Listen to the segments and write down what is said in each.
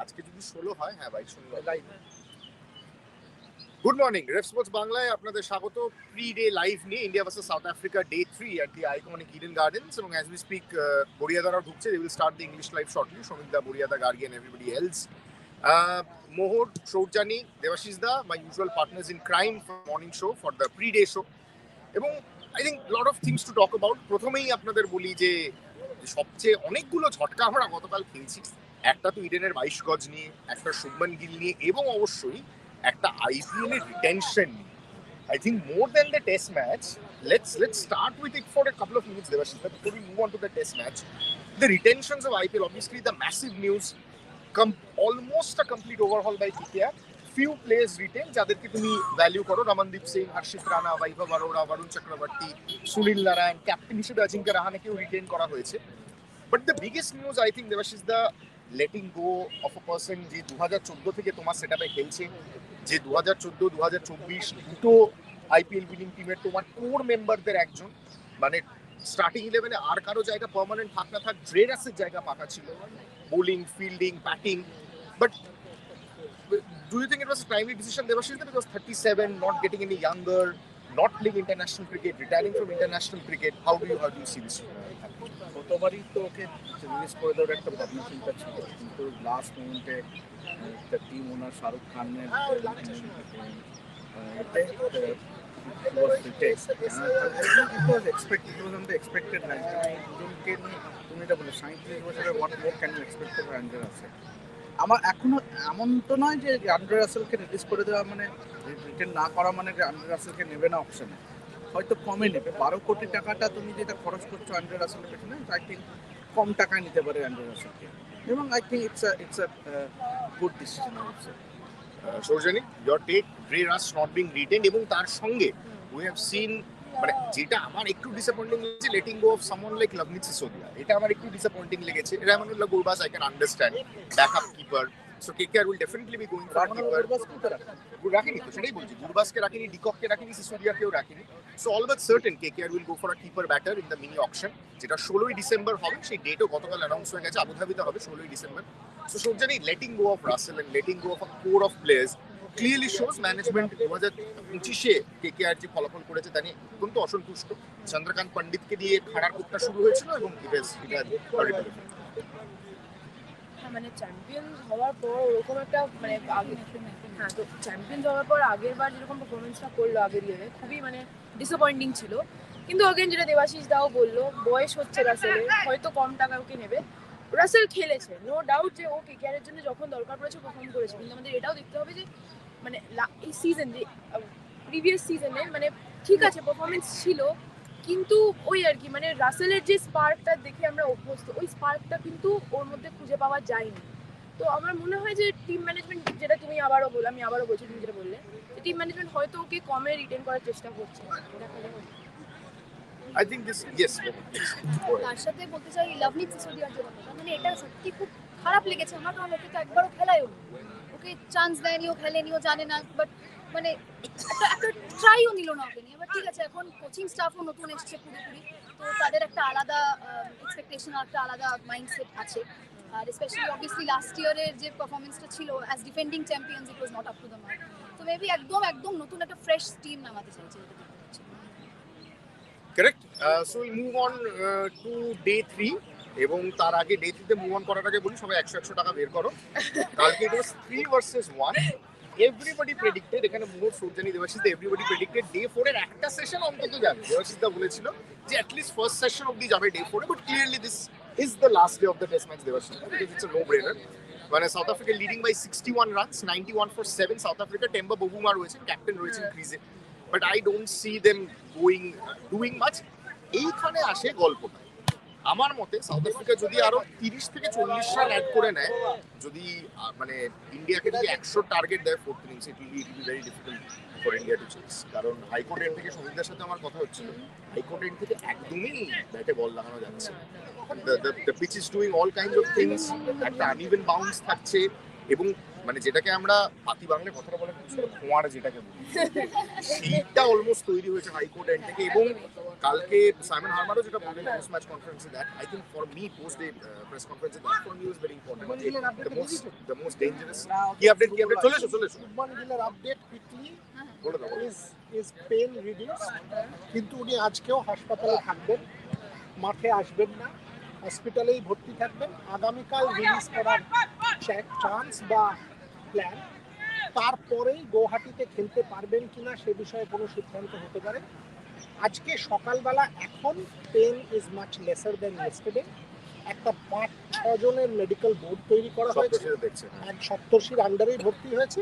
আজকে যদি 16 হয়, হ্যাঁ ভাই 16 live. Good morning, Rev sports বাংলায় আপনাদের স্বাগত। প্রি ডে লাইভ নিয়ে India versus South Africa day 3 at the iconic Eden Gardens. এবং অ্যাজ উই স্পিক বড়িয়াদারাও ঢুকছে। They will start the English live shortly. সমিতদা, বড়িয়াদা, Gargi and everybody else. Mohor, Shoujani, Devashish da, my usual partners in crime for morning show, for the pre-day show. এবং I think lot of things to talk about. প্রথমেই আপনাদের বলি যে সবচেয়ে অনেকগুলো ঝটকা আমরা গতকাল খেলছি। একটা তো ইডেনের 22 গজ নিয়ে, একটা শুভমান গিল নিয়ে, এবং অবশ্যই একটা আইপিএল এর রিটেনশন নিয়ে। I think more than the test match, let's start with it for a couple of minutes, Devashish, before we move on to the test match. The retentions of IPL, obviously the massive news, almost a complete overhaul by KKR. Few players retain, যাদেরকে তুমি value করো, Ramandeep Singh, Harshit Rana, Vaibhav Arora, Varun Chakravarthy, Sunil Narine, captain হিসেবে অজিঙ্ক্য রাহানেকেও retain করা হয়েছে। But the biggest news I think, Debashish da, letting go of a person যে 2014 থেকে তোমার সেটআপে খেলছে, যে 2014 2024 দুটো আইপিএল উইনিং টিমের তোমার কোর মেম্বারদের একজন। মানে স্টার্টিং 11-এ আর কারো জায়গা পার্মানেন্ট থাক না থাক, ড্রে রাসের জায়গা পাকা ছিল, bowling, fielding, batting. But do you think it was a timely decision, Devashish, because 37, not getting any younger, not playing international cricket, retiring from international cricket? How do you see this? গতবারই তো ওকে release করে দেওয়ার একটা ভাবনা চিন্তা ছিল, কিন্তু last মোমেন্টে একটা টিম ওনার শাহরুখ খানের এক্সপেক্টেড না। দুজনকে নিয়ে তুমি এটা বলে 37 বছরের what more can you expect for Andre Russell. আমার এখনো এমন তো নয় যে অ্যান্ড্রে রাসেলকে রিলিজ করে দেওয়া মানে রিটেন না করা মানে অ্যান্ড্রে রাসেলকে নেবে না অপশনে, হয়তো কমে নেবে। 12 কোটি টাকাটা তুমি যেটা খরচ করছো অ্যান্ড্রে রাসেলের পেছনে, আই থিঙ্ক কম টাকায় নিতে পারে অ্যান্ড্রে রাসেলকে, এবং I think it's a good decision. Shoujani, your take, Dre Russ not being retained, এবং তার সঙ্গে we have seen, মানে যেটা আমার একটু ডিসঅ্যাপয়েন্টিং লেগেছে, letting go of someone like Luvnith Sisodia, এটা আমার একটু ডিসঅ্যাপয়েন্টিং লেগেছে। Rahmanullah Gurbaz I can understand, backup keeper, so KKR will definitely be going for keeper. রাখিনি তো, সেটাই বলছি, গুরবাজকে রাখিনি, ডিকককে রাখিনি, সিসোদিয়াকেও রাখিনি। So all but certain KKR will go for a keeper batter in the mini auction, যেটা 16ই ডিসেম্বর হবে। সেই ডেটও গতকাল অ্যানাউন্স হয়ে গেছে, আবুধাবিতে হবে 16ই December. So Shoujani, letting go of Russell and letting go of a core of players clearly shows management 2025-এ কেকেআর যে ফলাফল করেছে তা নিয়ে অত্যন্ত অসন্তুষ্ট। চন্দ্রকান্ত পণ্ডিতকে দিয়ে খাড়ার কোপটা শুরু হয়েছিল, এবং মানে চ্যাম্পিয়ন্স হওয়ার পর ওরকম একটা মানে আগে, হ্যাঁ, তো চ্যাম্পিয়ন্স হওয়ার পর আগের বার যেরকম পারফরমেন্সটা করলো আগের ইয়ারে, খুবই মানে ডিসঅ্যাপয়েন্টিং ছিল। কিন্তু অগেন যেটা দেবাশিস দাও বললো, বয়স হচ্ছে রাসেলের, হয়তো কম টাকা ওকে নেবে। রাসেল খেলেছে, নো ডাউট যে ও কেকেআরের জন্য যখন দরকার পড়েছে পারফর্ম করেছে, কিন্তু আমাদের এটাও দেখতে হবে যে মানে এই সিজন যে প্রিভিয়াস সিজনে মানে ঠিক আছে পারফরমেন্স ছিল, কিন্তু ওই আর কি মানে রাসেলের যে স্পার্কটা দেখে আমরা অভ্যস্ত, ওই স্পার্কটা কিন্তু ওর মধ্যে খুঁজে পাওয়া যায়নি। তো আমার মনে হয় যে টিম ম্যানেজমেন্ট, যেটা তুমি আবারও বলো, আমি আবারও বলছি, তুমি যেটা বললে, টিম ম্যানেজমেন্ট হয়তো ওকে কমে রিটেন করার চেষ্টা করছে। I think this, yes. তার সাথে বলতে চাই লভনিত সিসোদিয়ার জন্য, মানে এটা সত্যি খুব খারাপ লেগেছে আমার, কারণ ওকে তো একবারও খেলায়ও, ওকে চান্স দেয়নি, ও খেলেনি, ও জানে না, বাট মানে একটা ট্রাইও নিল না ওকে নিয়ে। বাট ঠিক আছে, এখন কোচিং স্টাফও নতুন এসছে পুরোপুরি, তো তাদের একটা আলাদা এক্সপেকটেশন, একটা আলাদা মাইন্ডসেট আছে। আর স্পেশালি অবভিয়াসলি লাস্ট ইয়ারের যে পারফরমেন্সটা ছিল as defending champions, it was not up to the mark. তো মেবি একদম নতুন একটা ফ্রেশ টিম নামাতে চাইছে। Correct. So we'll move on to day 3, এবং তার আগে ডে 3-তে মুভ অন করার আগে বলি, সবাই 100 টাকা বের করো। কালকে এটা 3 versus 1. এভরিবডি প্রেডিক্টেড, এখানে মোর সৌজানি দেবাশিস দা, এভরিবডি প্রেডিক্টেড ডে 4 এর একটা সেশন অন্তত যাবে। দেবাশিস দা বলেছিল যে অ্যাটলিস্ট ফার্স্ট সেশন অবধি যাবে ডে 4 এ, but clearly this is the last day of the test match, Devashish দা, because it's a no brainer. মানে South Africa leading by 61 runs, 91 for 7 South Africa. Temba Bavuma রয়েছেন, ক্যাপ্টেন রয়েছেন ক্রিজে, but I don't see them doing much. এইখানে আসে গল্পটা। আমার মতে সাউথ আফ্রিকা যদি আরো 30 থেকে 40 রান অ্যাড করে নেয়, যদি মানে ইন্ডিয়াকে যদি 100 টার্গেট দেয় 4th innings, it will be very difficult for India to chase. কারণ হাইকোর্ট এন্ড থেকে সমিতদার সাথে আমার কথা হচ্ছিল, হাইকোর্ট এন্ড থেকে একদমই ব্যাটে বল লাগানো যাচ্ছে। The pitch is doing all kind of things, একটা আনইভেন বাউন্স থাকছে, এবং মানে যেটাকে আমরা পাতি বাংলায় কথাটা বলে খোঁয়ার যেটাকে বলি, সেইটা অলমোস্ট তৈরি হয়েছে হাইকোর্ট এন্ড থেকে। এবং কালকে সাইমন হার্মারও যেটা বললেন পোস্ট ম্যাচ কনফারেন্সে, that I think for me post day press কনফারেন্সে, that for me was very important. The most dangerous কি আপডেট চলে এসো শুভমান গিলের আপডেট কুইকলি বলে দাও। ইজ পেন রিডিউস, কিন্তু উনি আজকেও হাসপাতালে থাকবেন, মাঠে আসবেন না, হসপিটালেই ভর্তি থাকবেন। আগামীকাল রিলিজ করার চান্স বা প্ল্যান, তারপরেই গুয়াহাটিতে খেলতে পারবেন কিনা সে বিষয়ে কোনো সিদ্ধান্ত হতে পারে। আজকে সকালবেলা এখন pain is much lesser than yesterday. একটা 5-6 জনের মেডিকেল বোর্ড তৈরি করা হয়েছে, দেখছে এক সপ্তর্ষির আন্ডারেই ভর্তি হয়েছে,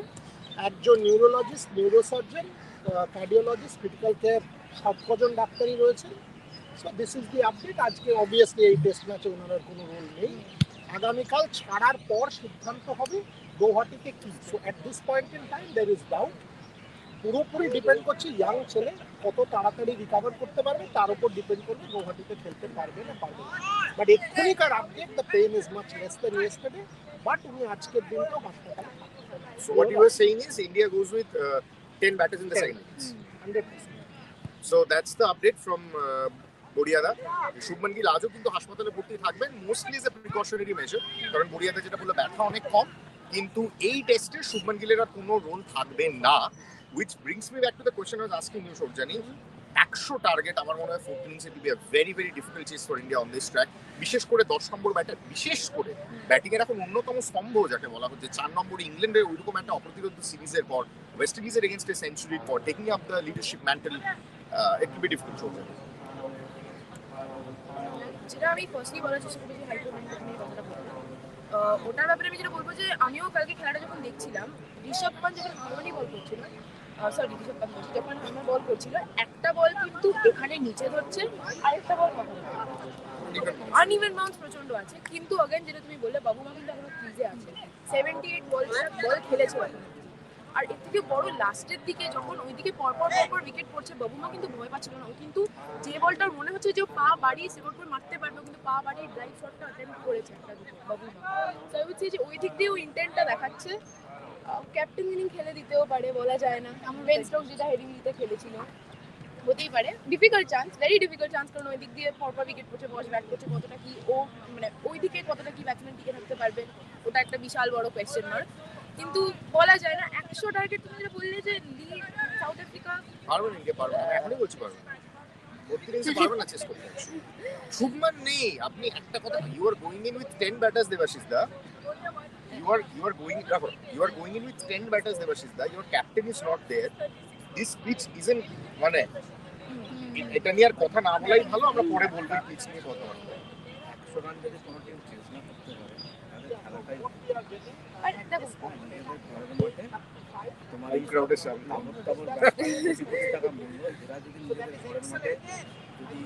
একজন neurologist, neurosurgeon, cardiologist, critical care, সব কজন ডাক্তারই রয়েছেন। So this is the update. আজকে অবভিয়াসলি এই টেস্ট ম্যাচে ওনার কোনো রোল নেই। আগামীকাল ছাড়ার পর সিদ্ধান্ত হবে গৌহাটিতে কি। So at this point in time there is doubt. পুরোপুরি ডিপেন্ড করছে ইয়াং ছেলে কত তাড়াতাড়ি রিকভার করতে পারবে, তার উপর ডিপেন্ড করবে গৌহাটিতে খেলতে পারবে না পারবে না। বাট এক্ষুনিকার update, the pain is much less than yesterday, but উনি আজকের দিনটাও হাসপাতালে থাকবেন। So what you were saying is India goes with 10 batters in the second innings. 100%. So that's the update from বড়িয়াদা। Shubman Gill আজও কিন্তু হাসপাতালে ভর্তি থাকবেন, mostly as a precautionary measure, কারণ বড়িয়াদা যেটা বললো ব্যথা অনেক কম, কিন্তু এই টেস্টে শুভমান গিলের আর কোনো রোল থাকবে না। which brings me back to the question I was asking you, সৌজানি। 100 টার্গেট আমার মনে হয় 14 ইনিংসে be a very very difficult chase for India on this track, বিশেষ করে 10 নম্বর ব্যাটার, বিশেষ করে ব্যাটিং এর এখন অন্যতম স্তম্ভ যাকে বলা হচ্ছে 4 নম্বরে ইংল্যান্ডের ওইরকম একটা অপ্রতিরোধ সিরিজের পর, ওয়েস্ট ইন্ডিজের এগেনস্ট এ সেঞ্চুরির পর, taking up the leadership mantle, it will be difficult Shoujani. যেটা আমি ফার্স্টলি বলার চেষ্টা করেছি হাইড্রোম্যানকে নিয়ে কথাটা বললাম, ওটার ব্যাপারে আমি যেটা বলবো যে আমিও কালকে খেলাটা যখন দেখছিলাম, ঋষভ পান্ত যখন হারমানি বল করছিল, সরি ঋষভ পান্ত যখন হারমানি বল করছিল, একটা বল কিন্তু এখানে নিচে ধরছে, আরেকটা বল আনইভেন বাউন্স প্রচন্ড আছে। কিন্তু অগেন যেটা তুমি বললে, বাবুমা কিন্তু এখনো ক্রিজে আছে, 78 বল খেলেছে এখন। আর এর থেকে বড় লাস্টের দিকে যখন ওইদিকে পরপর উইকেট পড়ছে, বাবুমা কিন্তু ভয় পাচ্ছিল না। ও কিন্তু যে বলটার মনে হচ্ছে যে পা বাড়িয়ে সেভাবে করে মারতে পারবে, কিন্তু পা বাড়িয়ে ড্রাইভ শটটা অ্যাটেম্প্ট করেছে একটা দুটো বাবুমা। তো আমি বলছি যে ওই দিক দিয়ে ও ইন্টেন্টটা দেখাচ্ছে। ক্যাপ্টেন ইনিং খেলে দিতেও পারে, বলা যায় না। আমার বেন স্টোকস যেটা হেডিং দিতে খেলেছিল, হতেই পারে। Difficult chance, very difficult chance, কারণ ওই দিক দিয়ে পরপর উইকেট পড়ছে, বস ব্যাট করছে, কতটা কি ও মানে ওই দিকে কতটা কি ব্যাটসম্যান টিকে থাকতে পারবে, ওটা একটা বিশাল বড় কোয়েশ্চেন মার্ক। কিন্তু বলা যায় না। 100 টার্গেট তুমি যেটা বললে যে লিড সাউথ আফ্রিকা পারবেন ইন্ডিয়া, পারবেন, আমি এখনই বলছি পারবেন, 32 ইনিংসে পারবেন না চেস করতে। শুভমান নেই, আপনি একটা কথা, you are going in with 10 batters Debashish da, you are going in with 10 batters Debashish da, your captain is not there, this pitch isn't, মানে এটা নিয়ে আর কথা না বলাই ভালো, আমরা পরে বলবো পিচ নিয়ে কথা বলবো। 100 রান যদি কোনো টিম চেস না করতে পারে, তাহলে খেলাটাই আর দেখো তোমার এই ক্রাউডের সামনে টাকা মূল্য, এরা যদি নিজেদের ঘরের মাঠে যদি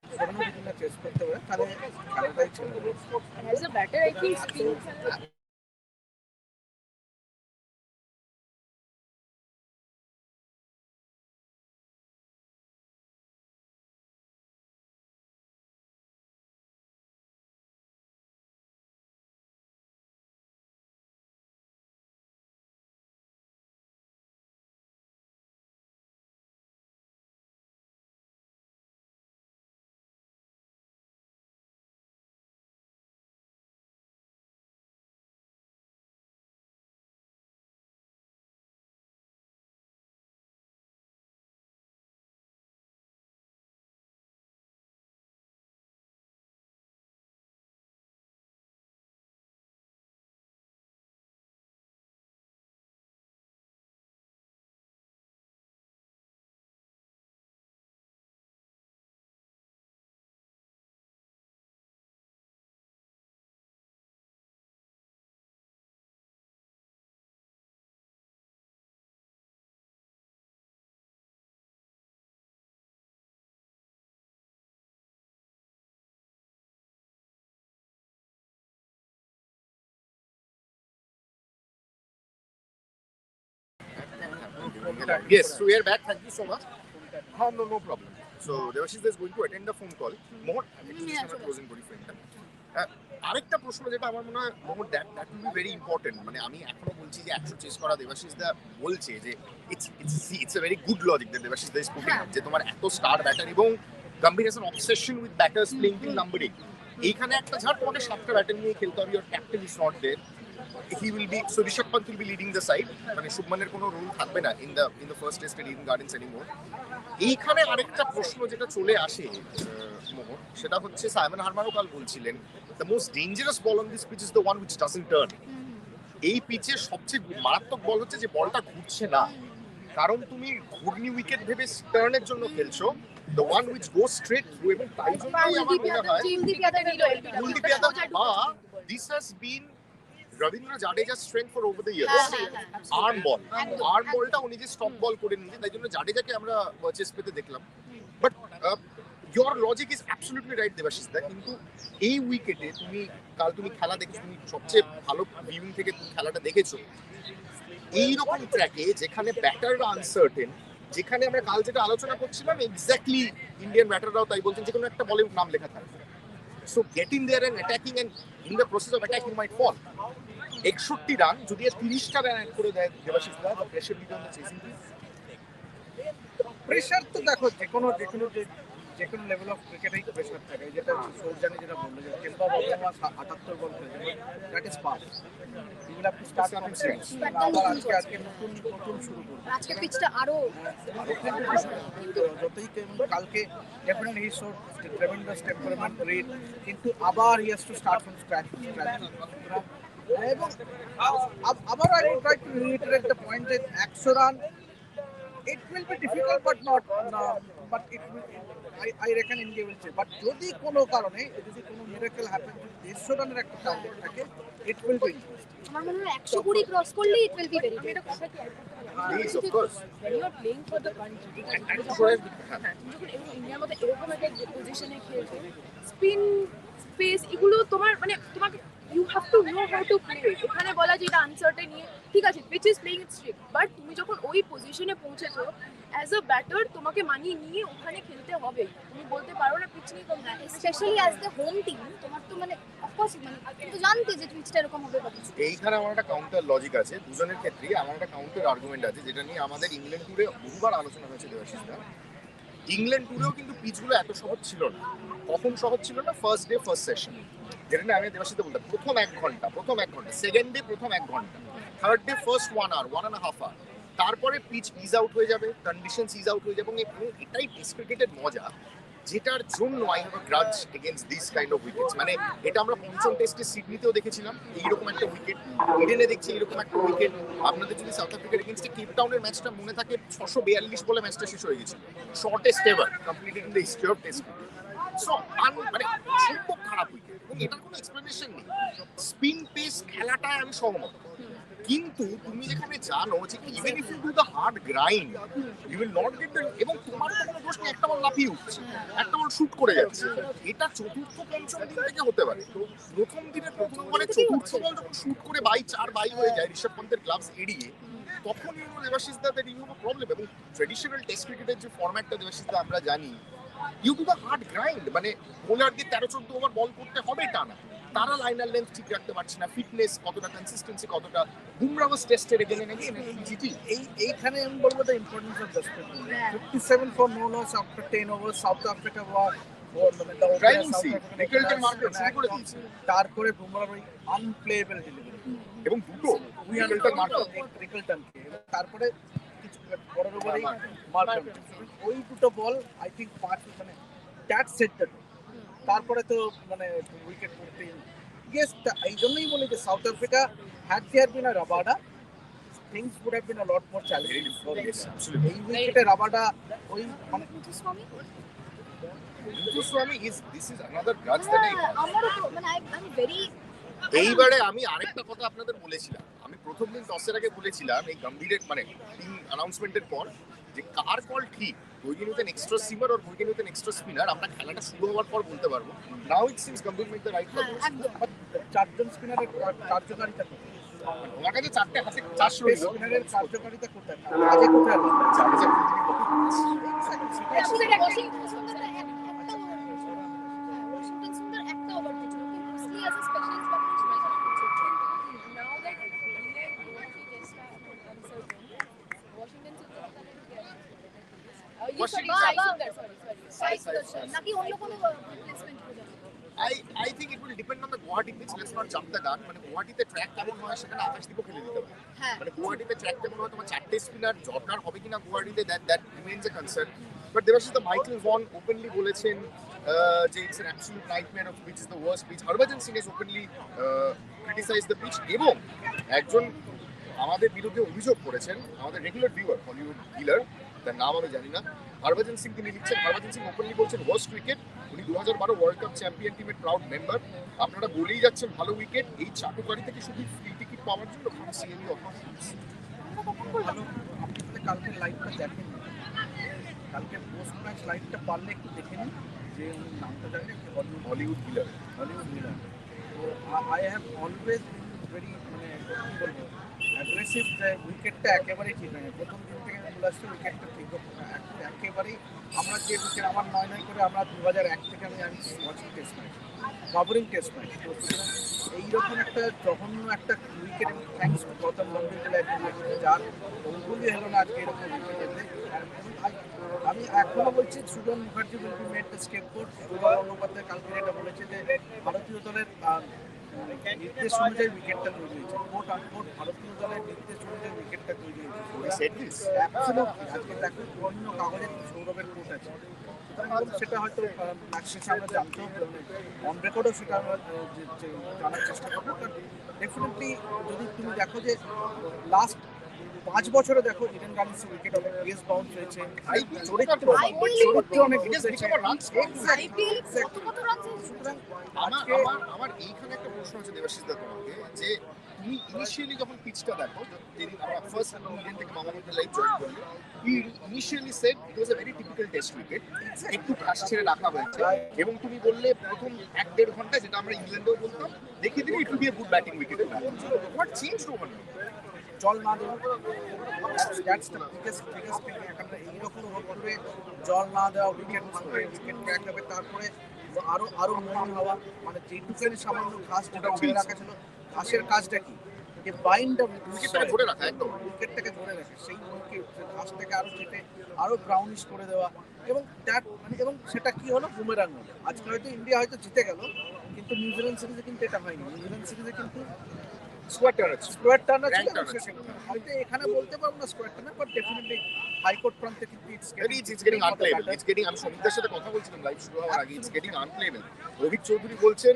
100 রানও যদি না চেস করতে পারে, তাহলে খেলাটাই ছেড়ে দেবে। As a batter I think spin Yes, so we are back. Thank you so much. No problem. So Devashish is going to attend the phone call. Mohit, closing body friend. আরেকটা প্রশ্ন যেটা আমার মনে হয় Mohammad, that will be very important, মানে আমি এখনো বলছি যে 100 চেস করা, দেবাশিস দা বলছে যে it's a very good logic that Debashish da is putting up, যে তোমার এত স্টার ব্যাটার এবং Gambhir has an obsession with batters playing till number 8. এইখানে একটা ঝাড় তোমাকে 7টা ব্যাটার নিয়ে খেলতে হবে, your captain is not there. He will be, so Rishabh Pant will be leading the side. মানে শুভমানের কোনো রোল থাকবে না in the first test at Eden Gardens anymore. এইখানে আরেকটা প্রশ্ন যেটা চলে আসে মোহন, সেটা হচ্ছে সাইমন হারমানও কাল বলছিলেন the most dangerous ball on this pitch is the one which doesn't turn. এই পিচের সবচেয়ে মারাত্মক বল হচ্ছে যে বলটা ঘুরছে না, কারণ তুমি ঘূর্ণি উইকেট ভেবে টার্নের জন্য খেলছো, the one which goes straight through, এবং তাই জন্যই আমার মনে হয় কুলদীপ যাদব বা this has been রবীন্দ্র জাডেজার strength for over the years, arm বলটা উনি যে স্টপ বল করে নিলেন, তাই জন্য জাডেজাকে আমরা চেস পেতে দেখলাম। But your logic is absolutely right Devashish দা, কিন্তু এই উইকেটে তুমি খেলা দেখেছো, তুমি সবচেয়ে ভালো ভিউইং থেকে তুমি খেলাটা দেখেছো, এইরকম ট্র্যাকে যেখানে ব্যাটাররা আনসার্টেন, যেখানে আমরা কাল যেটা আলোচনা করছিলাম এক্স্যাক্টলি ইন্ডিয়ান ব্যাটাররাও তাই বলছেন, যে কোনো একটা বলে নাম লেখা থাকবে, so get in there and attacking and in the process of attacking might fall. 61 run যদি 30টা রান অ্যাড করে দেয় দেবাশিস দা, বা প্রেশার নিতে হবে চেসিং, প্রেশার তো দেখো যে কোনো লেভেল অফ ক্রিকেটেই প্রেশার থাকে, যেটা সৌজানি যেটা বললো যে কেম্বা বাবুমা 78 বল খেলেছে, that is past, you will have to start from scratch. আবার আজকে নতুন শুরু করব, আজকে পিচটা আরো যতই কালকে definitely he showed tremendous temperament rate, কিন্তু আবার he has to start from scratch. এবং আবার I will try to reiterate the point যে 100 run it will be difficult but not but it will, I reckon India will say, but যদি কোনো কারণে যদি কোনো মিরাকল হ্যাপেন, 150 রানের একটা টার্গেট থাকে, it will be interesting. আমার মনে হয় 120 ক্রস করলে it will be very good. Please, of course. When you are playing for the country, ইন্ডিয়ার মধ্যে এরকম একটা পজিশনে খেলছে, স্পিন স্পেস এগুলো তোমাকে you have to know how to play it. ওখানে বলা যে এটা আনসার্টেন নিয়ে ঠিক আছে, pitch is playing its tricks, but তুমি যখন ওই পজিশনে পৌঁছেছো অ্যাজ আ ব্যাটার, তোমাকে মানিয়ে নিয়ে ওখানে খেলতে হবে। তুমি বলতে পারো না পিচ নিয়ে কম, specially as the home team, তোমার তো মানে অফকোর্স মানে তুমি তো জানতে যে পিচটা এরকম হবে বা কিছু। এইখানে আমার একটা কাউন্টার লজিক আছে দুজনের ক্ষেত্রেই, আমার একটা কাউন্টার আর্গুমেন্ট আছে যেটা নিয়ে আমাদের ইংল্যান্ড ট্যুরে বহুবার আলোচনা হয়েছে দেবাশিস দা। ইংল্যান্ড ট্যুরেও কিন্তু পিচগুলো এত সহজ ছিল না। কখন সহজ ছিল না? ফার্স্ট ডে ফার্স্ট সেশন, যেটা আমি দেবাশিস দা বলতাম প্রথম এক ঘন্টা, সেকেন্ড ডে প্রথম 1 ঘন্টা, third day first 1 hour 1.5 hour, তারপরে পিচ ইজ আউট হয়ে যাবে, কন্ডিশনস ইজ আউট হয়ে যাবে, এবং এটাই টেস্ট ক্রিকেটের মজা, যেটার জন্য I have a grudge against this kind of wickets. মানে এটা আমরা পঞ্চম টেস্টে সিডনিতেও দেখেছিলাম এইরকম একটা উইকেট, ইডেনে দেখছি এইরকম একটা উইকেট। আপনাদের যদি সাউথ আফ্রিকার এগেইনস্টে কেপ টাউনের ম্যাচটা মনে থাকে, 642 বলে ম্যাচটা শেষ হয়ে গেছিল, shortest ever completed in the history of test cricket. So মানে সম্ভব খারাপ উইকেট, এবং এটার কোনো এক্সপ্লেনেশন নেই। স্পিন পেস খেলাটায় আমি সহমত, কিন্তু তুমি যেখানে জানো যে even if you do the hard grind you will not get the, এবং তোমার তো কোনো দোষ নেই, একটা বল লাফিয়ে উঠছে, একটা বল শুট করে যাচ্ছে, এটা চতুর্থ পঞ্চম দিন থেকে হতে পারে। তো প্রথম দিনে প্রথম বলে চতুর্থ বল যখন শুট করে 4 হয়ে যায় ঋষভ পন্থের গ্লাভস এড়িয়ে, তখন দেবাশিস দা that you have a problem. এবং ট্রেডিশনাল টেস্ট ক্রিকেটের যে ফরম্যাটটা দেবাশিস দা আমরা জানি, you do the hard grind, মানে বোলারদের 13-14 ওভার বল করতে হবে টানা, তারা লাইনার লেন্থ ঠিক রাখতে পারছে না, ফিটনেস কতটা, কনসিস্টেন্সি কতটা, বুমরা ওয়াজ টেস্টেড এগেইন নাকি জিটি। এইখানে আমি বলবো the importance of Jasprit Bumrah, 57 for no loss after 10 over, South Africa তারপরে বুমরার ওই আনপ্লেয়েবল ডেলিভারি এবং দুটো তারপরে কিছু পরের ওভারেই মার্ক, ওই দুটো বল আই থিঙ্ক 5 মানে দ্যাট সেট দ্য, তারপরে তো মানে উইকেট পড়তেই গেস। এই জন্যই বলি যে South Africa had there been a Rabada, things would have been a lot more challenging. এই উইকেটে রাবাডা ওই মানে Swami is this is another grudge that I have. আমারও তো মানে আমি ভেরি এইবারে আমি আরেকটা কথা আপনাদের বলেছিলাম, আমি প্রথম দিন টসের আগে বলেছিলাম এই গম্ভীরের মানে টিম অ্যানাউন্সমেন্টের পর, যে কার কল ঠিক, wicket with an extra seamer আর wicket with an extra spinner আমরা খেলাটা শুরু হওয়ার পর বলতে পারবো। Now it seems Gambhir made the right call. চারজন স্পিনারের কার্যকারিতা কোথায়? আমার কাছে 4টে হাতে 400 স্পিনারের কার্যকারিতা কোথায়? কাজে কোথায়? ওয়াশিংটন সুন্দর একটা ওভার দিয়েছিল, কিন্তু মুসলি as a specialist batsman now that Washington Sundar sorry Sai Sudharsan নাকি অন্য কোনো রিপ্লেসমেন্ট হয়ে যাবে? I think it will depend on the Guwahati pitch. Let's not jump the gun. মানে গুয়াহাটিতে ট্র্যাক কেমন হয় সেখানে আকাশদীপও খেলে দিতে পারে। হ্যাঁ মানে গুয়াহাটিতে ট্র্যাক কেমন হয় তোমার 4টে স্পিনার দরকার হবে কিনা গুয়াহাটিতে that remains a concern. But Debashis Michael Vaughan openly বলেছেন যে it's an absolute nightmare of pitch is the worst pitch. Harbhajan Singh has openly criticized the pitch এবং একজন আমাদের বিরুদ্ধে অভিযোগ করেছেন আমাদের রেগুলার ভিউয়ার হলিউড ভিলার, তার নাম আমি জানি না, হরভজন সিং, তিনি লিখছেন হরভজন সিং ওপেনলি বলছেন ওয়ার্স্ট উইকেট, উনি 2012 ওয়ার্ল্ড কাপ চ্যাম্পিয়ন টিমের প্রাউড মেম্বার, আপনারা বলেই যাচ্ছেন ভালো উইকেট, এই চাটুকারি থেকে শুধু ফ্রি টিকিট পাওয়ার জন্য সিএমই অফার্স। ভালো, আপনি তাহলে কালকের লাইভটা দেখেন, কালকের পোস্ট ম্যাচ লাইভটা পারলে একটু দেখে নিন, যে উনি নামটা জানেন হলিউড ভিলার। Hollywood Miller. তো আই হ্যাভ অলওয়েজ ভেরি মানে কী বলবো অ্যাগ্রেসিভ, যে উইকেটটা একেবারেই ঠিক হয় না। প্রথম দিন থেকে বলে আসছে উইকেটটা ঠিক হোক না, একেবারেই আমরা যে উইকেট আমার 9 করে আমরা 2001 থেকে আমি watching test match, covering test match, তো সুতরাং এইরকম একটা জঘন্য একটা wicket, thanks to Gautam Gambhir যার অঙ্গুলি হলো না আজকে এরকম উইকেটেতে। আমি এখনো বলছি Sujan Mukherjee will be made the scapegoat. Sujan Gangopadhyay কালকে এটা বলেছে যে ভারতীয় দলের নির্দেশ অনুযায়ী উইকেটটা তৈরি হয়েছে, কোট আনকোট ভারতীয় দলের নির্দেশ অনুযায়ী উইকেটটা তৈরি হয়েছে। অ্যাবসলিউটলি আজকে দেখো অন্য কাগজে সৌরভের কোট আছে, সুতরাং সেটা হয়তো ম্যাচ শেষে আমরা জানতেও অন রেকর্ডও সেটা আমরা জানার চেষ্টা করবো। কারণ ডেফিনেটলি যদি তুমি দেখো যে লাস্ট 5 বছরে দেখো ইডেন গার্ডেন্সের উইকেট অনেক বেস বাউন্স হয়েছে, চরিত্র অনেক সুতরাং আমার এইখানে একটা প্রশ্ন আছে দেবাশিস দা তোমাকে, যে তুমি ইনিশিয়ালি যখন পিচটা দেখো, যেদিন আমরা ফার্স্ট ইন্ডিয়ান থেকে মামাদের লাইভ জয়েন করলো, initially said it was a very typical test wicket, একটু ঘাস ছেড়ে রাখা হয়েছে, এবং তুমি বললে প্রথম 1-1.5 ঘন্টা, যেটা আমরা ইংল্যান্ডেও বলতাম, দেখিয়ে দিলে ইট will be a good batting wicket. What changed overnight? জল না দেওয়া, এইরকম রোদ্দুরে জল না দেওয়া, উইকেট ক্র্যাক হবে, তারপরে আরো মন হওয়া, মানে যেটুকানি সামান্য ঘাস যেটা ছেড়ে রাখা ছিল, ঘাসের কাজটা কি, যে বাইন্ডটা উইকেটটাকে ধরে রাখা, একদম উইকেটটাকে ধরে রাখে, সেই ঘাসটাকে আরো কেটে আরো ব্রাউনিশ করে দেওয়া, এবং দ্যাট মানে এবং সেটা কি হলো, বুমেরাং হলো। আজকে হয়তো ইন্ডিয়া হয়তো জিতে গেল, কিন্তু নিউজিল্যান্ড সিরিজে কিন্তু এটা হয়নি। নিউজিল্যান্ড সিরিজে কিন্তু স্কোয়াড টার্নার ছিল, হয়তো এখানে বলতে পারবো না squad Turner, but definitely high court প্রান্তে কিন্তু it's getting unplayable. It's getting, আমি সমিতার সাথে কথা বলছিলাম লাইভ শুরু হওয়ার আগে, it's getting unplayable. Rohit Chowdhury বলছেন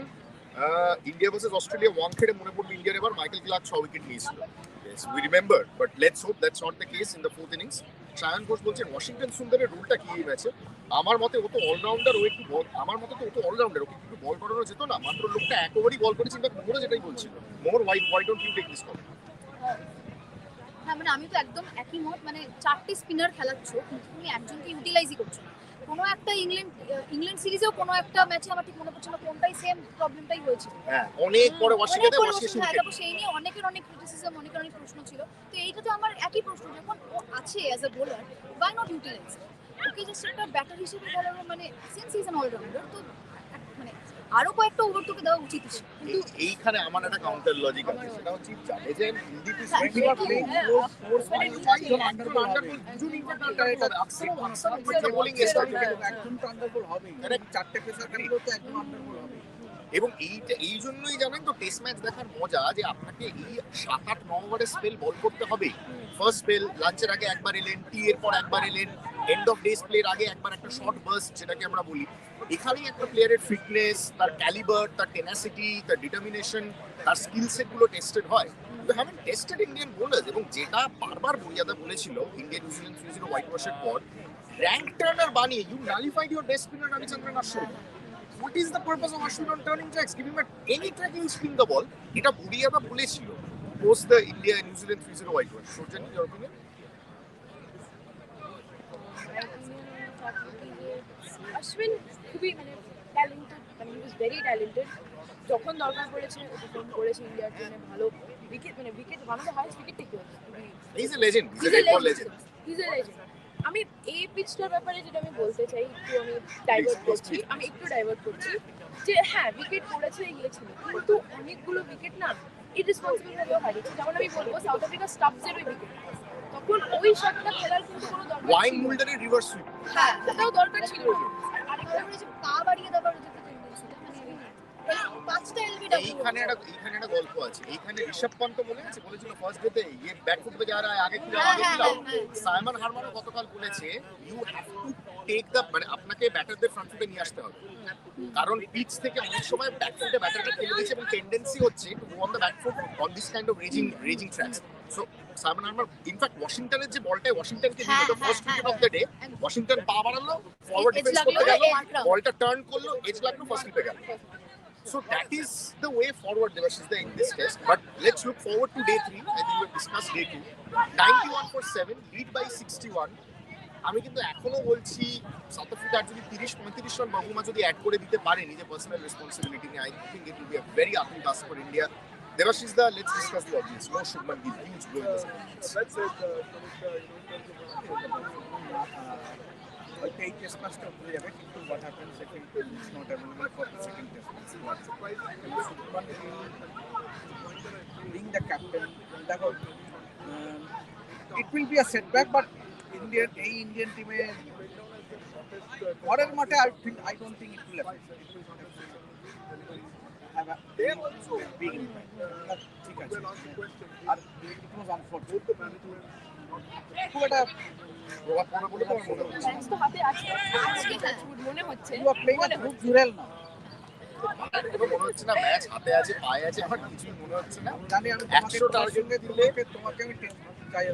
ইন্ডিয়া ভার্সেস অস্ট্রেলিয়া ওয়ানখেড়ে মনে পড়বে ইন্ডিয়ার এবার মাইকেল ক্লার্ক 6 উইকেট নিয়েছিল। Yes, we remember, but let's hope that's not the case in the 4th innings. Sayan Ghosh বলছেন ওয়াশিংটন সুন্দরের রোলটা কি এই ম্যাচে? আমার মতে ও তো অলরাউন্ডার, ও একটু বল, আমার মতে তো ও তো অলরাউন্ডার, ওকে একটু বল করানো যেত না? মাত্র লোকটা এক ওভারই বল করেছে, কিন্তু মোহর যেটাই বলছিল, মোহর why don't you take this call? হ্যাঁ মানে আমি তো একদম একই মত, মানে 4টে স্পিনার খেলাচ্ছ কিন্তু তুমি একজনকে ইউটিলাইজই করছো না। কোনো একটা ইংল্যান্ড সিরিজেও কোনো একটা ম্যাচে আমার ঠিক মনে পড়ছে না কোনটাই সেম প্রবলেমটাই হয়েছিল। হ্যাঁ, অনেক পরে ওয়াশিংটনে তারপর সেই নিয়ে অনেকের অনেক ক্রিটিসিজম, অনেকের অনেক প্রশ্ন ছিল। তো এইটা তো আমার একই প্রশ্ন, যখন ও আছে as a bowler, why not utilise ওকে জাস্ট একটা ব্যাটার হিসেবে খেলানো, মানে সিন্স ইজ অ্যান অলরাউন্ডার, তো মানে আরো কয়েকটা ওভার তোকে দেওয়া উচিত ছিল। কিন্তু এইখানে আমার একটা কাউন্টার লজিক আছে, সেটা হচ্ছে জাদেজা হিন্দিতে এবং এই জন্যই জানেন তো টেস্ট ম্যাচ দেখার মজা, যে আপনাকে এই 7-8 ওভারের স্পেল বল করতে হবে। ফার্স্ট স্পেল, লাঞ্চের আগে একবার এলেন, টি এর পর একবার এলেন, এন্ড অফ ডে স্পেলের আগে একবার একটা শর্ট বার্স্ট, যেটাকে আমরা বলি। এখানেই একটা প্লেয়ারের ফিটনেস, তার ক্যালিবার, তার টেনাসিটি, তার ডিটারমিনেশন, তার স্কিল সেট গুলো টেস্টেড হয়। তো হ্যাভেন টেস্টেড ইন্ডিয়ান বোলার্স, এবং যেটা বারবার মরিয়াদা বলেছিল ইন্ডিয়া নিউজিল্যান্ড সিরিজের হোয়াইট ওয়াশের পর, র্যাঙ্ক টার্নার বানিয়ে you nullified your best spinner Ravichandran Ashwin. What is the purpose of Ashwin on turning tracks? Give him any track, he will spin the ball. এটা বুড়িয়াদা বলেছিল post the India New Zealand 3-0 white wash. Shojan, your opinion? Ashwin খুবই মানে talented, মানে হি was very talented. যখন দরকার পড়েছে ওকে phone করেছে ইন্ডিয়ার জন্য, ভালো উইকেট, মানে wicket one of the highest wicket taker. He's a legend. He's a red ball legend. He's a legend. আমি এই পিচটার ব্যাপারে যেটা আমি বলতে চাই, আমি ডাইভার্ট করছি যে হ্যাঁ উইকেট পড়েছে গিয়েছিল, কিন্তু অনেকগুলো উইকেট না ইররেসপন্সিবল ভাবে হারিয়েছে। যেমন আমি বলবো সাউথ আফ্রিকা স্টাফসের ওই উইকেট, তখন তখন ওই শটটা খেলার কিন্তু কোনো দরকার ওয়াইন ছিল না। মুল্ডারের রিভার্স সুইপ হ্যাঁ ওটাও দরকার ছিল না। আরেকটা হলো যে পা বাড়িয়ে দেওয়ার যে টেন্ডেন্সিটা মানে পাঁচটা এলবিডব্লিউ এইখানে একটা গল্প আছে। এইখানে ঋষভ পন্ত মনে আছে বলেছিল ফার্স্ট ডেতে ইয়ে ব্যাট ফুট পে যা রা আগে কি হ্যাঁ, আগে হ্যাঁ, খিলাও। হ্যাঁ। সাইমন হারমানও গতকাল বলেছে you have to take the মানে আপনাকে ব্যাটারদের ফ্রন্ট ফুটে নিয়ে আসতে হবে, কারণ পিচ থেকে অনেক সময় ব্যাক ফুটে ব্যাটারকে ফেলে দিয়েছে এবং টেন্ডেন্সি হচ্ছে to on the back foot on this kind of raging tracks. So Simon Harmer in fact ওয়াশিংটনের যে বলটাই ওয়াশিংটনকে দিল the first wicket of the day, Washington পা বাড়ালো ফরওয়ার্ড Edge ডিফেন্স লাগলো, করতে গেল, edge লাগলো। বলটা টার্ন করলো, এজ লাগলো, ফার্স্ট উইকেটে গেল। So that is the way forward, Devashish, in this test. But let's look forward to day 3. I think we've discussed day 2. 91 for 7, lead by 61. আমি কিন্তু এখনো বলছি সাউথ আফ্রিকা যদি 30-35 রান বাবুমা যদি অ্যাড করে দিতে পারে নিজের পার্সোনাল রেসপন্সিবিলিটি নিয়ে, I think it will be a very uphill task for India. Devashish, let's discuss the obvious. No Shubman Gill, huge blow in the second innings. এই test ম্যাচটা হয়ে যাবে, কিন্তু what happens if it is not available for the second test match? Shubman Gill being the captain, দেখো it will be a setback, but Indian টিমে পরের মাঠে I don't think it will have a big impact. ঠিক আছে, আর ইট ওয়াজ unfortunate, খুব একটা প্রভাব পড়বে বলে তোমার মনে হচ্ছে? ম্যাচ তো হাতে আছে, আজকে touch wood মনে হচ্ছে। You are playing a group Jurel না। আমার কোনো মনে হচ্ছে না ম্যাচ হাতে আছে, পায়ে আছে, আমার কিছুই মনে হচ্ছে না। জানি আমি 100 টার্গেট দিলে তোমাকে আমি চাই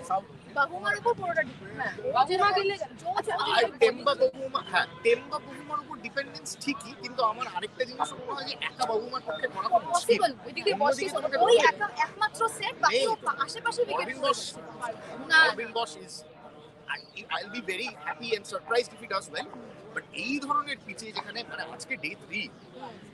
সাউথ বাহুমার উপর পুরোটা depend। হ্যাঁ বাবুমা গেলে আচ্ছা আর টেম্বা বাবুমা, হ্যাঁ টেম্বা বাবুমার উপর ডিপেন্ডেন্স ঠিকই, কিন্তু আমার আরেকটা জিনিস মনে হয় যে একা বাবুমার পক্ষে করা খুব মুশকিল। পসিবল ওই দিক দিয়ে অন্যদিকে possible। তোমাকে ওই ধরবে। একমাত্র সেট, বাকি নেই। ও আশেপাশে উইকেট Marvin Bosch, না Marvin Bosch is, I'll be very happy and surprised if he does well. But এই ধরনের পিচে যেখানে মানে আজকে ডে 3,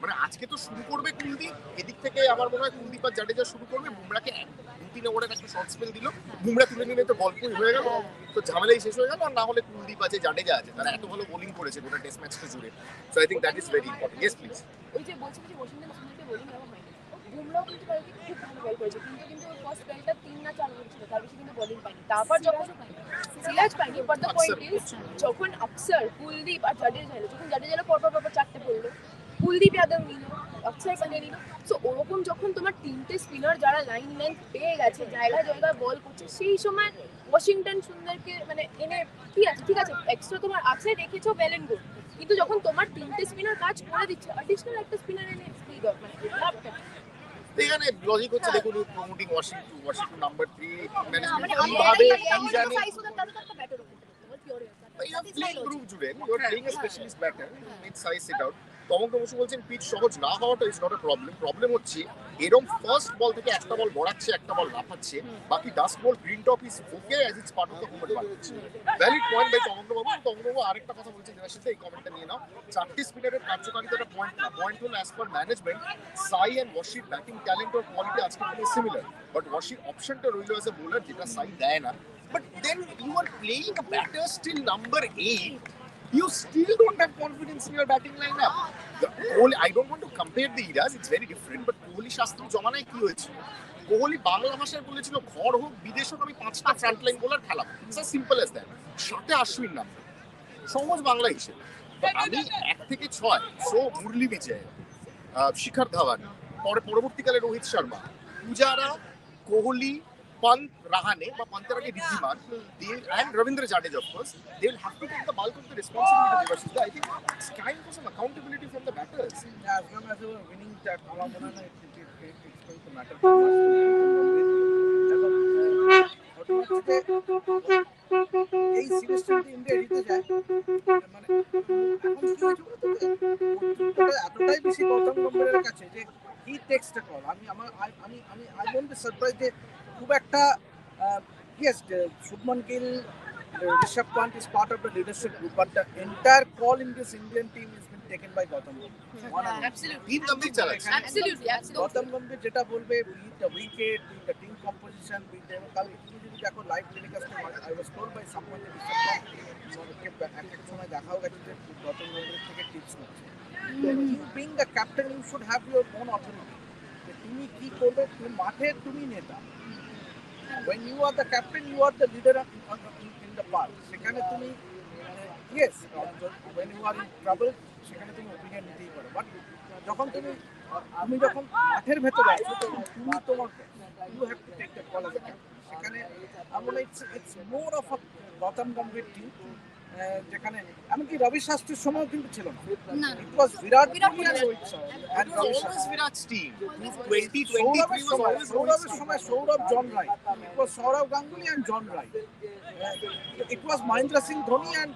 মানে আজকে তো শুরু করবে কুলদীপ, এদিক থেকে আমার মনে হয় কুলদীপ আর জাডেজা শুরু করবে, বুমরাকে 2-3 ওভারের একটা শর্ট স্পেল দিল, বুমরা তুলে নিলে তো গল্পই হয়ে গেল, তো ঝামেলাই শেষ হয়ে গেল। আর না হলে কুলদীপ আছে, জাডেজা আছে, তারা এত ভালো বোলিং করেছে গোটা টেস্ট ম্যাচটা জুড়ে। So I think that is very important. Yes please. ওই যে বলছি যে ওয়াশিংটন সুন্দরকে বোলিং এমন হয়নি, বুমরাও কিন্তু কালকে খুব ভালো বল করেছে, কিন্তু ওর ফার্স্ট স্পেলটা 3 না 4 ওভার ছিল, তার বেশি কিন্তু বোলিং পায়নি। তারপর যখন সিরাজ পায়নি, বাট দ্য পয়েন্ট ইজ যখন অক্সর, কুলদীপ আর জাডেজা এলো, যখন জাডেজা এলো পরপর 4টে পড়লো, কুলদীপ যাদব নিল, অক্সর পান্ডে নিল। সো ওরকম যখন তোমার 3টে স্পিনার যারা লাইন লেন্থ পেয়ে গেছে, জায়গায় জায়গায় বল করছে, সেই সময় ওয়াশিংটন সুন্দরকে মানে এনে ঠিক আছে এক্সট্রা তোমার আছে রেখেছো ওয়েল এন্ড গুড, কিন্তু যখন তোমার 3টে স্পিনার কাজ করে দিচ্ছে, অ্যাডিশনাল একটা স্পিনার এনে কি দরকার মানে লাভটা কি? এখানে লজিক হচ্ছে দেখুন প্রমোটিং ওয়াশিংটন নাম্বার 3 মানে ম্যানেজমেন্ট আমি কিভাবে আমি কি জানে। সাইজ ওদের তাহলে তো একটা ব্যাটার ওপর pure You are playing group জুড়ে, you are playing a specialist batter, need size it out. Tamak Basu বলছেন পিচ সহজ না হওয়াটা is not a problem, problem হচ্ছে এরকম ফার্স্ট বল থেকে একটা বল বড়াচ্ছে, একটা বল লাফাচ্ছে, বাকি dust ball green top is okay as it's part of the home advantage. Valid point by Tamak বাবু। তমক বাবু আরেকটা কথা বলছেন যেটার সাথে এই কমেন্টটা নিয়ে নাও, 4টি স্পিনারের কার্যকারিতাটা পয়েন্ট না, পয়েন্ট হলো as per management Sai and ওয়াশির ব্যাটিং ট্যালেন্ট অর কোয়ালিটি আজকে খুবই সিমিলার, বাট ওয়াশির অপশনটা রইল অ্যাজ এ বোলার যেটা সাই দেয় না। But then you are playing a batter still number 8. You still don't have confidence in your batting lineup. I don't want to compare the eras, it's very different, but Kohli Shastri জমানায় কি হয়েছিল? কোহলি বাংলা ভাষায় বলেছিল ঘর হোক বিদেশ হোক আমি 5টা ফ্রন্ট লাইন বোলার খেলাবো, it's as simple as that। সাথে আশ্বিন নাম সহজ বাংলা হিসেবে, তো আমি 1 থেকে 6 সো মুরলি বিজয়, শিখর ধাওয়ান, পরবর্তীকালে Rohit Sharma, Pujara, Kohli, Pant, Rahane, but Pantarage Riddiman, and Ravindra Jadeja, of course, they will have to take the bulk of the responsibility. Devashish, I think it's kind of some accountability from the batters. As long as you are winning that, it's going to matter. এই সিরিজটা যদি India জিতে যায়, মানে এখন কি হয়েছে বলতো, এতটাই বেশি গৌতম গম্ভীরের কাছে যে he takes the call. I won't be surprised যে খুব একটা yes, Shubman Gill, Rishabh Pant is part of the leadership group, but the entire call in this Indian team has been taken by Gautam Gambhir. Absolutely. Team Gambhir চালাচ্ছে। Absolutely. Gautam Gambhir যেটা বলবে, be the wicket, be the team composition, be the কাল তুমি যদি দেখো live টেলিকাস্টে, I was told by someone that Rishabh Pant এক সময় দেখাও গেছে যে গৌতম গম্ভীরের থেকে টিপস নিচ্ছে। You being the captain, you should have your own authority. তুমি কি করবে, তুমি মাঠে তুমি নেতা, when you are the captain, you are the leader in the park. সেখানে তুমি yes, when you are in trouble, সেখানে তুমি opinion নিতেই পারো। But যখন তুমি যখন মাঠের ভেতরে আছো, তো তুমি তোমার you have to take the call as a captain. সেখানে আমরা it's more of a Gautam Gambhir team, যেখানে এমনকি রবি শাস্ত্রীর সময় কিন্তু ছিল না। না It was Virat Virat Kohli and Kohli. Rohit Sharma It and was Ravi always Shastri. Virat's team. সৌরভের 2023 was সময় always Rohit's team. Sourav John Wright, it was Sourav Ganguly and John Wright, it was Mahendra Singh Dhoni and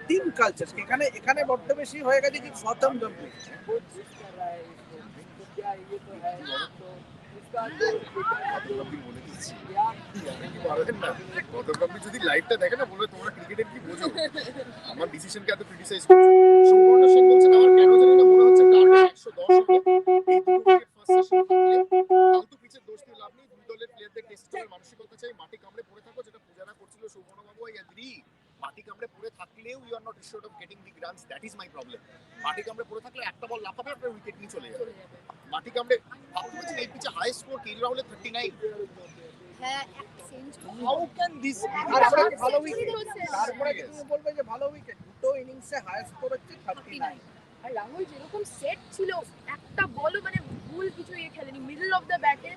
team culture. এখানে বড্ড বেশি হয়ে গেছে কি গৌতম গম্ভীর। বলে দিচ্ছি পারবেন না, গতকাল যদি লাইভটা দেখে না বলবে তোমরা ক্রিকেটের কি বোঝো, আমার ডিসিশনকে এত ক্রিটিসাইজ করছো। সুবর্ণ সেন বলছেন আমার কেন জানি না মনে হচ্ছে টার্গেট 110 হবে, এই দুটো উইকেট ফার্স্ট সেশন থাকলে ফালতু পিচের দোষ দিয়ে লাভ নেই, দুই দলের প্লেয়ারদের টেস্ট করার মানসিকতা চাই, মাটি কামড়ে পড়ে থাকো, যেটা পূজারা করছিল সুবর্ণ বাবু। আই এগ্রি, মাটি কামড়ে পড়ে থাকলেও you are not assured of getting big runs, that is my problem. মাটি কামড়ে পড়ে থাকলে একটা বল লাফাবে আপনার উইকেট নিয়ে চলে যাবে। মাটি কামড়ে আপনি বলছেন এই পিচে হাই স্কোর কেএল রাহুলের 39, হ্যাঁ এক সেঞ্চুরি হাউ ক্যান দিস তারপরে ভালো century উইকেট, হচ্ছে। তারপরে কি তুমি বলবে যে ভালো উইকেট? দুটো ইনিংসে হাইয়েস্ট স্কোর হচ্ছে 39। আর রাহুল যেরকম সেট ছিল, একটা বলও মানে ভুল কিছু খেলেনি, মিডল অফ দ্য ব্যাটে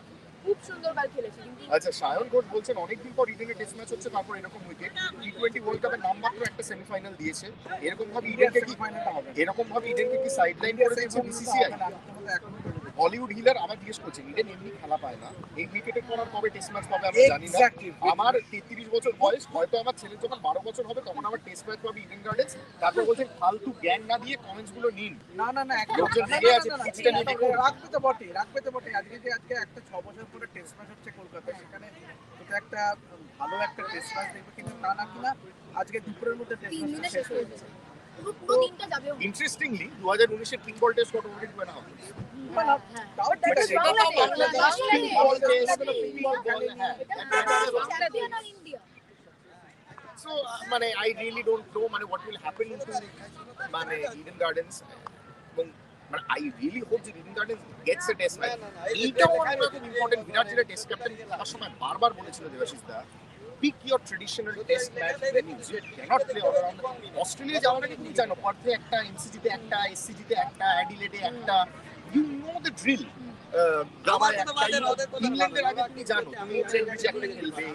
খুব সুন্দর বল খেলেছে। কিন্তু আচ্ছা, সায়ন ঘোষ বলছেন অনেকদিন পর ইডেনে টেস্ট ম্যাচ হচ্ছে, তারপর এরকম উইকেট। টি20 ওয়ার্ল্ড কাপের নামমাত্র একটা সেমিফাইনাল দিয়েছে, এরকম ভাবে ইডেনকে কি সাইডলাইন করে দিয়েছে বিসিসিআই? বলিউড হিলার আবার জিজ্ঞেস করছেন ইডেন এমনি খেলা পায় না, এই উইকেটের পর আর কবে টেস্ট ম্যাচ পাবে আমি জানি না। আমার 33 বছর বয়স, হয়তো আমার ছেলের যখন 12 বছর হবে তখন আমার টেস্ট ম্যাচ পাবে ইডেন গার্ডেন্স। তারপর বলছেন ফালতু জ্ঞান না দিয়ে কমেন্টস গুলো নিন। না লোকজন লেগে আছে, পিচটা নিয়ে দেখুন। রাখবে তো বটে। আজকে একটা 6 বছর পরে টেস্ট ম্যাচ হচ্ছে কলকাতায়, সেখানে এটা একটা ভালো একটা টেস্ট ম্যাচ দেখবে, কিন্তু কিনা আজকে দুপুরের মধ্যে টেস্ট 3 দিনে ম্যাচ শেষ হয়ে গেছে, পুরো দিনটা যাবে। ইন্টারেস্টিংলি 2019 এর পিঙ্ক বল টেস্ট কত উইকেট পেয়ে না হবে? তাও ঠিক আছে, এটা বাংলাদেশ, পিঙ্ক বল টেস্ট, পিঙ্ক বল, হ্যাঁ। চ্যাম্পিয়ন আর ইন্ডিয়া। So মানে I really don't know মানে what will happen to মানে Eden Gardens, এবং মানে I really hope যে Eden Gardens gets a test match. এইটাও অনেক ইম্পর্টেন্ট। বিরাট যেটা টেস্ট ক্যাপ্টেন তার সময় বারবার বলেছিল দেবাশিস দা, pick your traditional test match venues, you cannot play all around. Australia যাওয়ার আগে তুমি জানো পার্থে একটা, এমসিজিতে একটা, এসসিজিতে একটা, অ্যাডিলেডে একটা, you know the drill. গাবায় একটা, ইংল্যান্ডের আগে তুমি জানো তুমি ট্রেন্টব্রিজে একটা খেলবে,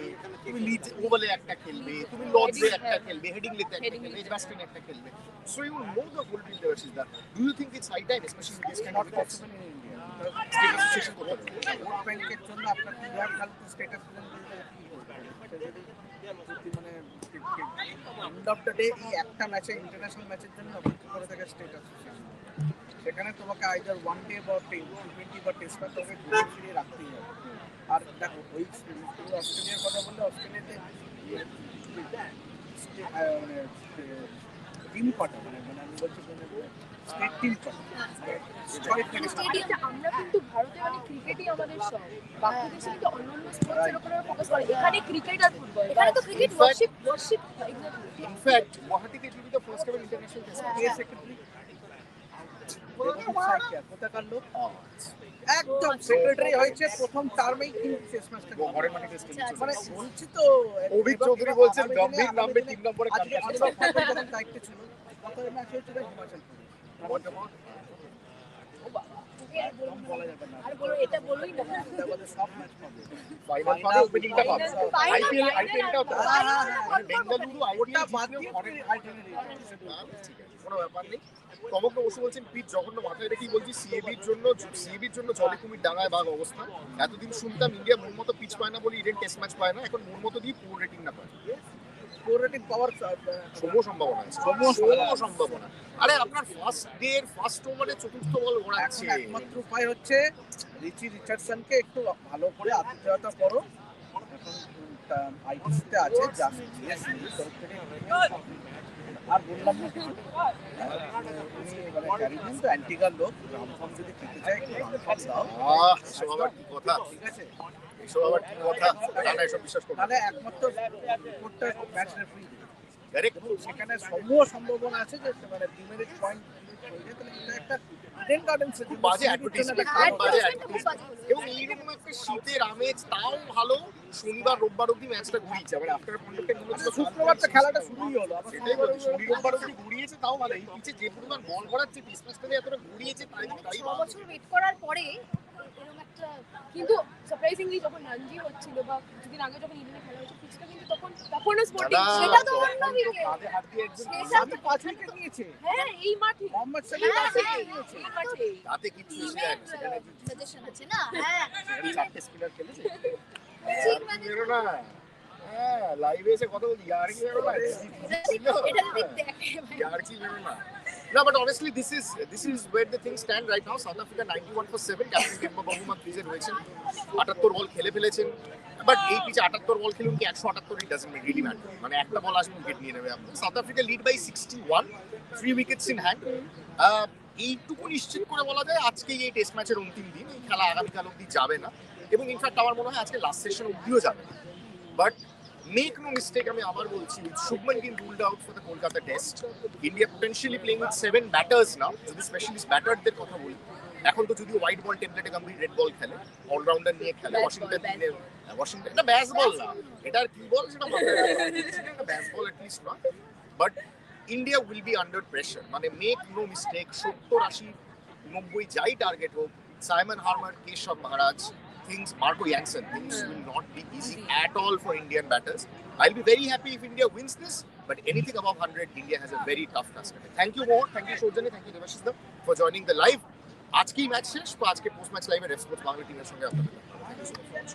তুমি লিডস ওভালে একটা খেলবে, তুমি লর্ডসে একটা খেলবে, হেডিংলেতে একটা খেলবে, এজবাস্টনে একটা খেলবে। So you know the whole drill there, Shizda. Do you think it's high time, especially in this kind of wickets? State association করতে হবে। ভোট ব্যাংকের জন্য আপনার প্লেয়ার খেলতে স্ট্যাটাস মানে এন্ড অফ দ্য ডে এই একটা ম্যাচে, ইন্টারন্যাশনাল ম্যাচের জন্য অপেক্ষা করে থাকে স্টেট অ্যাসোসিয়েশন। সেখানে তোমাকে আইদার ওয়ান ডে বা টি20 বা টেস্ট ম্যাচ তোমাকে ঘুরে ফিরিয়ে রাখতেই হবে। আর দেখো ওই তুমি অস্ট্রেলিয়ার কথা বললে, অস্ট্রেলিয়াতে টিম কটা মানে আমি বলছি স্টেট টিম কটা, ছয় থেকে সাত। আচ্ছা, আমরা কিন্তু ভারতে মানে ক্রিকেটই আমাদের সব, বাকি দেশে কিন্তু অন্যান্য স্পোর্টসের উপরে ফোকাস করে, এখানে ক্রিকেট আর ফুটবল। এখানে তো cricket worship exactly. In fact, Guwahati will be the first ever international test match. K secretary? কোথাকার লোক? একদম সেক্রেটারি হয়েছে প্রথম টার্মেই কিন্তু টেস্ট ম্যাচটা ঘরের মাঠে টেস্ট মানে বলছি তো। অভিক চৌধুরী বলছেন গম্ভীর নামবে 3 নম্বরে আজকে যখন দায়িত্ব ছিল প্রথম ম্যাচ হয়েছিল হিমাচল প্রদেশ। কম বলা যাবে না, আর বলো, এটা বলোই না। আমাদের সব ম্যাচ পাবে। ফাইনাল পাবে, ওপেনিংটা পাবে। আইপিএলটাও তো মানে বেঙ্গালুরু ওটা আইপিএল বাদ জিতলেও দিয়ে ঘরের আইটেনারি ঠিক আছে, কোনো ব্যাপার নেই। তমগ্ন বসু বলছেন পিচ জঘন্য, মাথায় রেখেই বলছি সিএবির জন্য জলে কুমির ডাঙায় বাঘ অবস্থা। এতদিন শুনতাম ইন্ডিয়া মন মতো পিচ পায় না বলে ইডেন টেস্ট ম্যাচ পায় না, এখন মন মতো দিয়ে পুরো রেটিং না পায়। স্কোর রেটিং পাওয়ার সম্ভাবনা আছে, সম্ভাবনা। আরে আপনার ফার্স্ট ওভারে চতুর্থ বল ওড়াচ্ছে। একমাত্র উপায় হচ্ছে রিচার্ডসনকে একটু ভালো করে আতিথেয়তা করো। আইটিসিতে আছে আর বললাম না কিছু, উনি মানে ক্যারিবিয়ান তো অ্যান্টিগার লোক, রামফর্ম যদি খেতে চায় একটু রামফর্ম দাও। এসব আবার কি কথা, ঠিক আছে, এসব আবার কি কথা, না এসব বিশ্বাস করবো না। তাহলে একমাত্র রিপোর্টটা ম্যাচ রেফারি ডাইরেক্ট এবং সেখানে সম্ভাবনা আছে যে মানে ডিমেরিট পয়েন্ট এটা একটা ইডেন গার্ডেন্সের খুব বাজে advertisement, হ্যাঁ, খুব বাজে advertisement টা খুব বাজে হলো। এবং এইরকম একটা শীতের আমেজ তাও ভালো শনিবার রোববার অব্দি ম্যাচটা ঘুরিয়েছে আবার আফটার কন্ডাক্টের শুক্রবারটা খেলাটা শুরুই হলো আবার সেটাই বলছি শনি রোববার অব্দি ঘুরিয়েছে তাও ভালো এই পিচে যে পরিমাণ বল করাচ্ছে টেস্ট ম্যাচটাতে এতটা ঘুরিয়েছে তাই মানে তাই 6 বছর ওয়েট করার পরে এরকম একটা কিন্তু সারপ্রাইজিংলি যখন রঞ্জি হচ্ছিল বা কিছুদিন আগে যখন ইডেনে খেলা হচ্ছে পিচটা কিন্তু তখনও স্পোর্টিং দাদা, সেটা তো অন্য উইকেট কাঁধে হাত দিয়ে একজন সেটা সাথে 5 উইকেট নিয়েছে হ্যাঁ এই মাঠে মোহাম্মদ সামি 5 উইকেট নিয়েছে এই মাঠে তাতে কিছু এসে যায় না সেখানে সাজেশন আছে না হ্যাঁ সেখানে চারটে স্পিনার খেলেছে ঠিক মানে বেরো না হ্যাঁ লাইভে এসে কথা বলি আর কি বেরো না এটা দেখতে ভাই यार की मेरे ना no but honestly this is where the things stand right now South Africa 91 for 7 captain Temba বহুমা ক্রিজে রয়েছেন 78 বল খেলে ফেলেছেন বাট এই পিচে 78 বল খেলুন কি 178 ডাজন্ট রিয়েলি ম্যাটার মানে একটা বল আসবে উইকেট নিয়ে নেবে আপনি South Africa lead by 61 3 wickets in hand এইটুকু নিশ্চিত করে বলা যায় আজকে এই টেস্ট ম্যাচের অন্তিম দিন এই খেলা আগামীকাল অবধি যাবে না এবং ইনফ্যাক্ট আমার মনে হয় আজকে লাস্ট সেশন অবধিও যাবে না বাট make no mistake আমি আবার বলছি with Shubman Gill ruled out for the Kolkata test India potentially playing with 7 batters now যদি স্পেশালিস্ট ব্যাটারদের কথা বলি এখন তো যদি হোয়াইট বল টেমপ্লেটে গম্ভীর রেড বল খেলে অলরাউন্ডার নিয়ে খেলে ওয়াশিংটন এটা ব্যাস বল না এটা আর কি বল সেটা এটা ব্যাস বল এট লিস্ট না but India will be under pressure মানে মেক নো মিস্টেক 70 80 90 যাই টার্গেট হোক Simon হার্মার Keshab Maharaj things Marco Jansen things will not be easy at all for Indian batters I'll be very happy if India wins this but anything above 100 India has a very tough task thank you Mohit thank you Shojani thank you Devashish for joining the live আজকেই match শেষ তো আজকে post match লাইভে রেফ sports Bangla টিমের সঙ্গে আপনাদের thank you so much